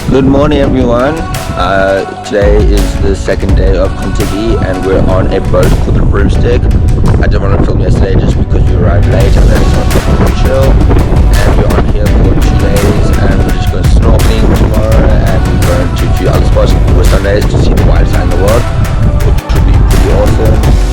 Good morning everyone. Today is the second day of Contiki and we're on a boat called the Broomstick. I didn't want to film yesterday just because we arrived late and then it's not super chill. And we're on here for 2 days and we're just going snorkeling tomorrow and we're going to a few other spots for Sundays to see the wildest land in the world, which should be pretty awesome.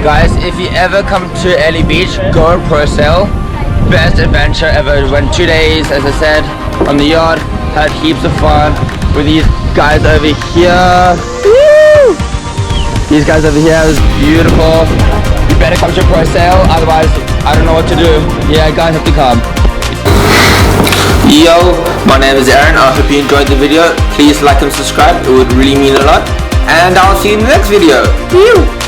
Guys, if you ever come to Ellie Beach, go pro sail. Best adventure ever. Went 2 days, as I said, on the yacht. Had heaps of fun with these guys over here. Woo! These guys over here is beautiful. You better come to pro sail, otherwise I don't know what to do. Yeah, guys have to come. Yo, my name is Aaron. I hope you enjoyed the video. Please like and subscribe. It would really mean a lot. And I'll see you in the next video. Pew!